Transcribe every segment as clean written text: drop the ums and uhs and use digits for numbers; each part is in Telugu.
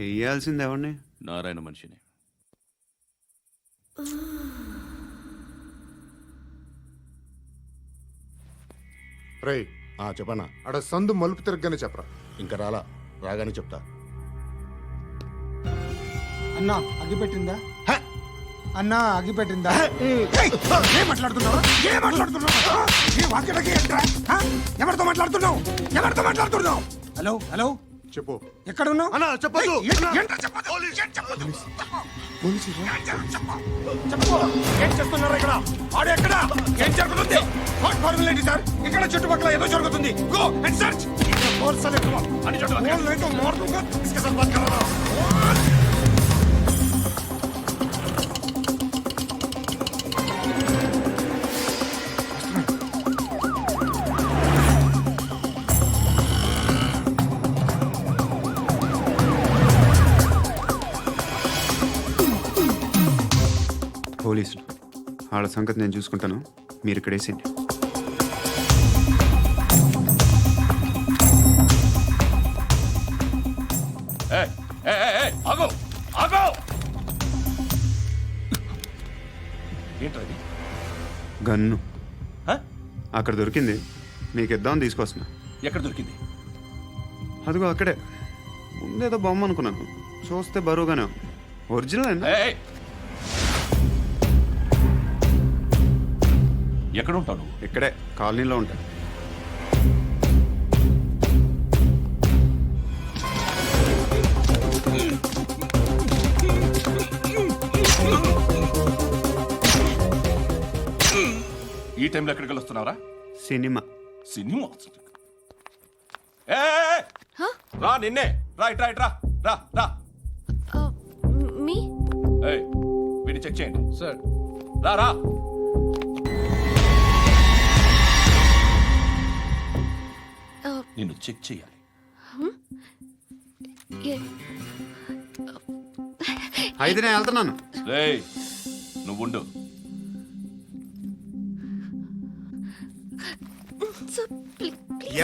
వేయాల్సింది ఎవరిని? నారాయణ మనిషిని. రేయ్ చెప్పనా? అడ సందు మలుపు తిరగగానే చెప్పరా. ఇంకా రాగానే చెప్తా. అన్నా అగ్గిపెట్టిందా? అన్నా అగ్గిపెట్టిందా? ఏం మాట్లాడుతున్నావు? ఎవరితో మాట్లాడుతున్నావు? హలో హలో, చెప్పు. ఎక్కడ ఉన్నావు? అన్నా చెప్పదు. ఏం చేస్తున్నారు ఇక్కడ? ఆడు ఎక్కడ? ఏం జరుగుతుంది? వాట్ ఫార్మల్ ఏంటి సార్? ఇక్కడ చుట్టుపక్కల ఏదో జరుగుతుంది. Go and search. పోలీసులు వాళ్ళ సంగతి నేను చూసుకుంటాను, మీరు ఇక్కడ వేసేయండి. ఏంటది? గన్ను అక్కడ దొరికింది, మీకు ఇద్దామని తీసుకొస్తున్నా. ఎక్కడ దొరికింది? అదిగో అక్కడే. ముందేదో బొమ్మ అనుకున్నాను, చూస్తే బరువుగానే ఒరిజినల్. ఎక్కడ ఉంటాను? ఇక్కడే కాలనీలో ఉంటా. ఈ టైంలో ఎక్కడికి వస్తున్నావురా? సినిమా. సినిమా రా, నిన్నే రా, ఇట్రా ఇట్రా, రా రా. మీ వీడిని చెక్ చేయండి సార్. రా రా. నిన్ను చెక్ చేయాలి. అయితే నేను వెళ్తున్నాను. రేయ్ నువ్వుండు.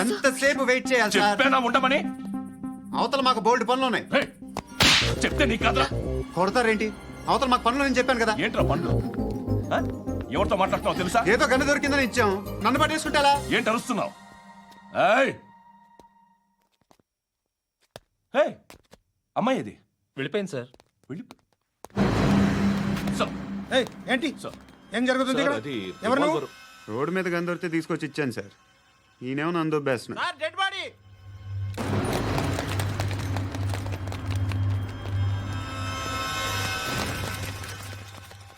ఎంతసేపు వెయిట్ చేయాలి సార్? చెప్పేనా ఉండమని? అవతల మాకు బోల్డ్ పనులు ఉన్నాయి. రేయ్, చెప్తే నీకు కదరా? కొడతారేంటి? అవతల మాకు పనులు నేను చెప్పాను కదా. ఏంట్రా పనులు? ఎవరితో మాట్లాడుతున్నావు తెలుసా? ఏదో గన్ను దొరికిందని ఇచ్చాం, నన్ను పట్టేసుకుంటా. ఏంటి అరుస్తున్నావు? అమ్మాయి ఇది వెళ్ళిపోయింది సార్. ఏంటి సార్, ఏం జరుగుతుంది ఇక్కడ? ఎవరు నువ్వు? రోడ్డు మీద గన్ను దొరికితే తీసుకొచ్చి ఇచ్చాను సార్. ఈయనేమో నన్ను దొబ్బేస్తున్నా.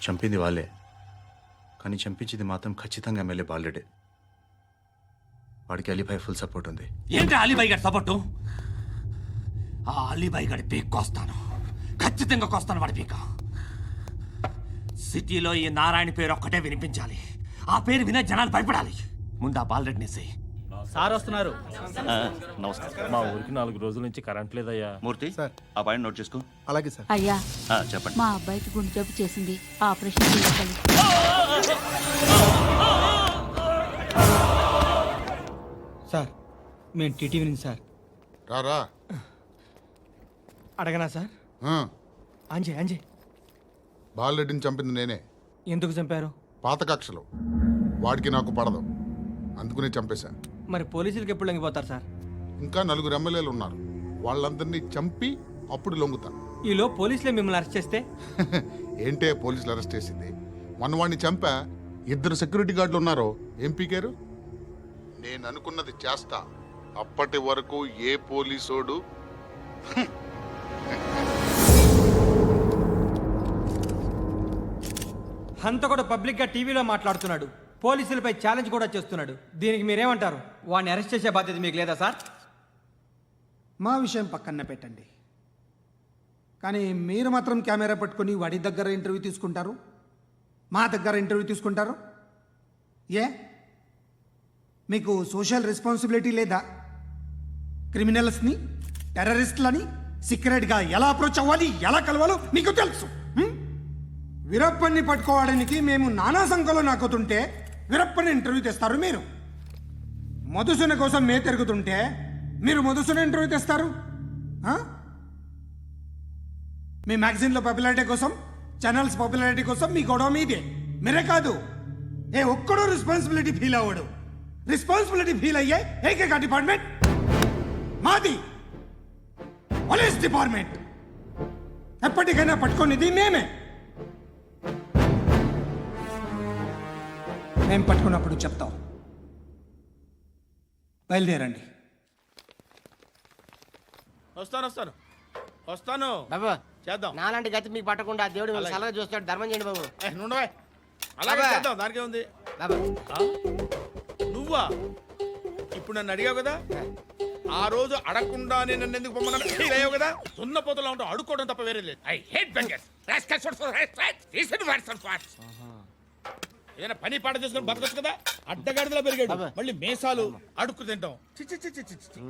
చంపింది వాళ్ళే, కానీ చంపించింది మాత్రం ఖచ్చితంగా ఎమ్మెల్యే బాలుడే. వాడికి అలీబాయ్ ఫుల్ సపోర్ట్ ఉంది. ఏంటి అలీబాయ్ గారి సపోర్టు? ఆ అలీబాయ్ గారి పీక్ కోస్తాను, ఖచ్చితంగా కోస్తాను వాడి పీక. సిటీలో ఈ నారాయణ పేరు ఒక్కటే వినిపించాలి. ఆ పేరు వినే జనాలు భయపడాలి. ముందు ఆ బాలరెడ్డిని వేసేయ్. సార్ వస్తున్నారు. నమస్కారం. మా ఊరికి 4 రోజుల నుంచి కరెంట్ లేదయ్యా. మూర్తి సార్. ఆ పాయింట్ నోట్ చేసుకో. అలాగే సార్. అయ్యా, చెప్పండి. మా అబ్బాయికి గుండె జబ్బు చేసింది, ఆపరేషన్ చేయాలి. సార్ మేము టీటీవీ నుంచి సార్. రా. అడగనా సార్? అంజయ్ బాలరెడ్డిని చంపింది నేనే. ఎందుకు చంపారు? పాత కక్షలు, వాడికి నాకు పడదు, అందుకునే చంపేశా. మరి పోలీసులకు ఎప్పుడు లొంగిపోతారు సార్? ఇంకా 4 ఎమ్మెల్యేలు ఉన్నారు, వాళ్ళందరినీ చంపి అప్పుడు లొంగుతా. ఈలో పోలీసులే మిమ్మల్ని అరెస్ట్ చేస్తే? ఏంటే పోలీసులు అరెస్ట్ చేసింది? మొన్న వాడిని చంపా, 2 సెక్యూరిటీ గార్డులు ఉన్నారో ఏం పీకారు? నేను అనుకున్నది చేస్తా, అప్పటి వరకు ఏ పోలీసోడు హంతకుడు పబ్లిక్ గా టీవీలో మాట్లాడుతున్నాడు, పోలీసులపై ఛాలెంజ్ కూడా చేస్తున్నాడు. దీనికి మీరేమంటారు? వాడిని అరెస్ట్ చేసే బాధ్యత మీకు లేదా సార్? మా విషయం పక్కన పెట్టండి, కానీ మీరు మాత్రం కెమెరా పట్టుకొని వాడి దగ్గర ఇంటర్వ్యూ తీసుకుంటారు, మా దగ్గర ఇంటర్వ్యూ తీసుకుంటారు. ఏ మీకు సోషల్ రెస్పాన్సిబిలిటీ లేదా? క్రిమినల్స్ని, టెర్రరిస్టులని సీక్రెట్గా ఎలా అప్రోచ్ అవ్వాలి, ఎలా కలవాలో మీకు తెలుసు. వీరప్పన్ని పట్టుకోవడానికి మేము నానా సంఖ్యలో నాకుతుంటే వీరప్పని ఇంటర్వ్యూ తెస్తారు మీరు. మధుసూన కోసం మే తిరుగుతుంటే మీరు మధుసూన ఇంటర్వ్యూ తెస్తారు. మీ మ్యాగజైన్లో పాపులారిటీ కోసం, ఛానల్స్ పాపులారిటీ కోసం మీ గొడవ మీదే. మీరే కాదు, ఏ ఒక్కడో రెస్పాన్సిబిలిటీ ఫీల్ అవ్వడు. రెస్పాన్సిబిలిటీ ఫీల్ అయ్యే ఏకైక డిపార్ట్మెంట్ మాది, పోలీస్ డిపార్ట్మెంట్. ఎప్పటికైనా పట్టుకునేది మేమే. మేము పట్టుకున్నప్పుడు చెప్తాం. బయలుదేరండి. వస్తాను బాబు చేద్దాం. నాలాంటి గతి మీకు పట్టకుండా దేవుడు మిమ్మల్ని సలహా చూస్తాడు. ధర్మం చేయండి బాబు. నుండవే అలాగే అబ్బా. చేద్దాం, దానికే ఉంది. బాబు నువ్వా ఇప్పుడు నన్ను అడిగావు కదా, ఆ రోజు అడగకుండానే నన్ను ఎందుకు పొమ్మన్నా ఫీల్ అయ్యావు కదా. సున్న పోతలో ఉంటావు, అడుక్కోవడం తప్ప వేరే లేదు. I hate bangers. ఏదైనా పని పాట చేసుకుని బతకొచ్చు కదా. అడ్డగాడిదలా పెరిగాడు, మళ్ళీ మేసాలు అడుక్కు తింటాం. చి చి చి చి చి చి.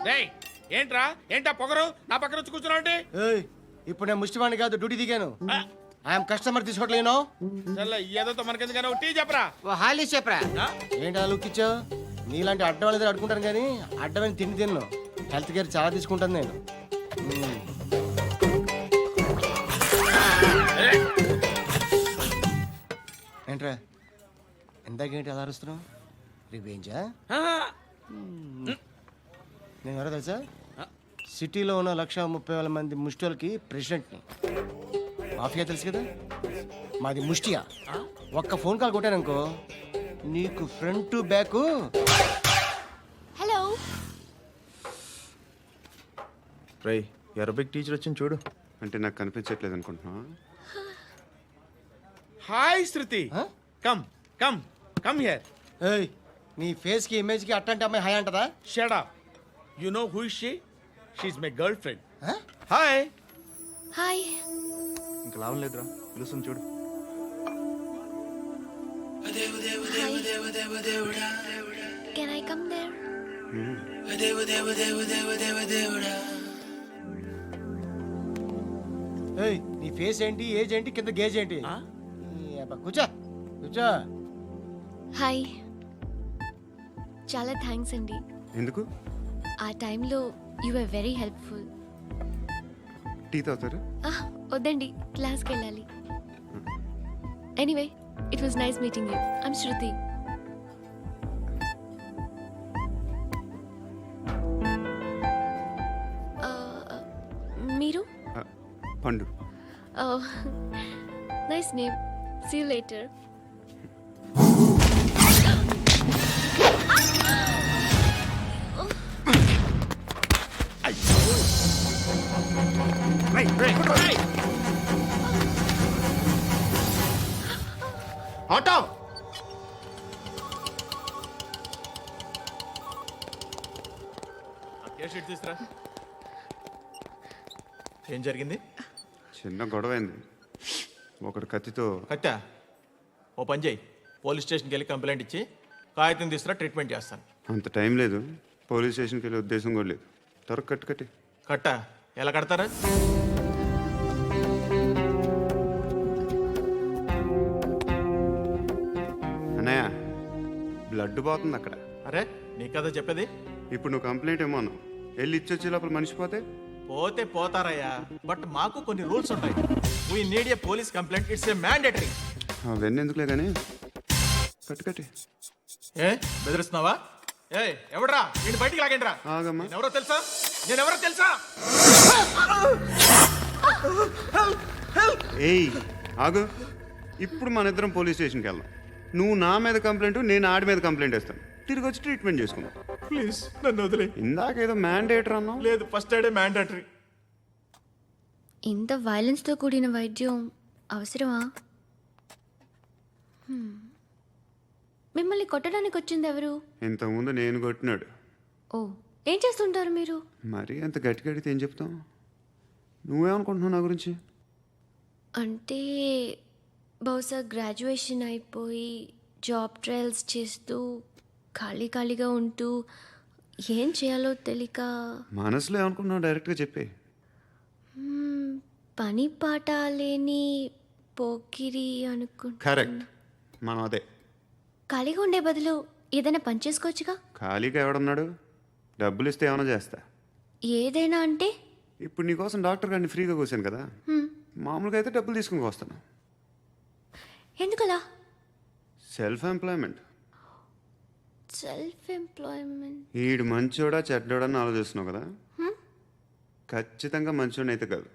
డేయ్, ఏంటా పొగరు నా పక్కన వచ్చి కూర్చున్నావు అంటే? ఇప్పుడు నేను ముష్టివాణి కాదు, డ్యూటీ దిగాను. ఐఎమ్ కస్టమర్ తీసుకోవట్లేను. ఏదో మనకెందుకైనా టీ చెప్పరా. ఓ హాలీస్ చెప్పరా. ఆ? ఏంటి అలా లుక్ ఇచ్చావు? నీలాంటి అడ్డం వాళ్ళ దగ్గర అడుకుంటాను కానీ అడ్డమైన తిండి తిన్ను. హెల్త్ కేర్ చాలా తీసుకుంటాను నేను. ఏంట్రా ఎందాకేంటి అలా అరుస్తున్నావు? రివేంజా? నేను ఎవరో తెలుసా? సిటీలో ఉన్న 130,000 మంది ముష్టిలకి ప్రెసిడెంట్ని. మాఫియా తెలుసు కదా, మాది ముష్టియా. ఒక్క ఫోన్ కాల్ కొట్టాననుకో నీకు ఫ్రంట్ టు బ్యాక్. హలో. రై అరబిక్ టీచర్ వచ్చింది చూడు. అంటే నాకు కనిపించట్లేదు అనుకుంటున్నా. Hi Shruti, come come come here. ఏయ్, నీ ఫేస్ కి ఇమేజ్ కి అట్లాంటి అమ్మాయి హాయ్ అంటదా? Shut up. You know who is she? She is my girl friend. Hi. Hi. ఇంకా లాభం లేదురా, పిలుస్తుంది చూడు. Can I come there? ఏయ్, నీ ఫేస్ ఏంటి, ఏజ్ ఏంటి, కింద గేజ్ ఏంటి? ఈ అబ్బా, కూర్చో కూర్చో. హాయ్. చాలా థ్యాంక్స్ అండి. ఎందుకు? ఆ టైంలో you are very helpful. Tea తాగుతారా? వద్దండి, క్లాస్కి వెళ్ళాలి. Anyway, it was nice meeting you. I'm Shruti. మీరు? పండు. Nice name. See you later. Auto తీసురా. ఏం జరిగింది? చిన్న గొడవ అయింది. ఒకడు కత్తితో. కట్టా, ఓ పని చేయి, పోలీస్ స్టేషన్కి వెళ్ళి కంప్లైంట్ ఇచ్చి కాగితం తీసుకురా, ట్రీట్మెంట్ చేస్తాను. అంత టైం లేదు, పోలీస్ స్టేషన్కి వెళ్ళే ఉద్దేశం కూడా లేదు. త్వరగా కట్టి. కట్టా, ఎలా కడతారా? అన్నయ్య, బ్లడ్ పోతుంది అక్కడ. అరే నీ కదా చెప్పేది. ఇప్పుడు నువ్వు కంప్లైంట్ ఏమో అన్నావు, వెళ్ళి ఇచ్చొచ్చే లోపల మనిషి పోతే? పోతే పోతారయ్యా, బట్ మాకు కొన్ని రూల్స్ ఉంటాయి. We need a police complaint, it's a mandatory. అవన్నీ ఎందుకులే కానీ కట్టి. ఏ బెదిరిస్తున్నావా? ఏ ఎవడ్రా నేను బయటికి లాగండి రా. ఆగమ్మా. నేనెవరో తెలుసా? ఏయ్ ఆగు. ఇప్పుడు మన ఇద్దరం పోలీస్ స్టేషన్కి వెళ్దాం. నువ్వు నా మీద కంప్లైంట్, నేను ఆడి మీద కంప్లైంట్ వేస్తాను. తిరిగి వచ్చి ట్రీట్మెంట్ చేసుకుందాం. ప్లీజ్ నన్ను వదిలే. ఇందాకేదో మ్యాండేటర్ అన్నావు. లేదు, ఫస్ట్ ఎయిడే మ్యాండేటరీ. ఇంత వైలెన్స్తో కూడిన వైద్యం అవసరమా? మిమ్మల్ని కొట్టడానికి వచ్చింది ఎవరు? ఇంతకుముందు నేను కొట్టినాడు. ఓ, ఏం చేస్తుంటారు మీరు? మరీ అంత గట్టి గడితే ఏం చెప్తాం? నువ్వేమనుకుంటున్నావు నా గురించి? అంటే బహుశా గ్రాడ్యుయేషన్ అయిపోయి జాబ్ ట్రయల్స్ చేస్తూ ఖాళీగా ఉంటూ ఏం చేయాలో తెలియక. మనసులో ఏమనుకుంటున్నావు డైరెక్ట్గా చెప్పే. పని పాట లేని పోకిరి అనుకుంటా. కరెక్ట్, మనం అదే. ఖాళీగా ఉండే బదులు ఏదైనా పని చేసుకోవచ్చుగా. ఖాళీగా ఎవడన్నాడు? డబ్బులు ఇస్తే ఏమైనా చేస్తా. ఏదైనా అంటే ఇప్పుడు నీకోసం డాక్టర్ గారిని ఫ్రీగా కూర్చాను కదా, మామూలుగా అయితే డబ్బులు తీసుకుని వస్తాను. ఎందుకలా? Self employment. Self employment. ఈడు మంచోడా చెడ్డోడా అని ఆలోచిస్తున్నావు కదా, ఖచ్చితంగా మంచోడని అయితే కాదు.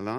ఎలా?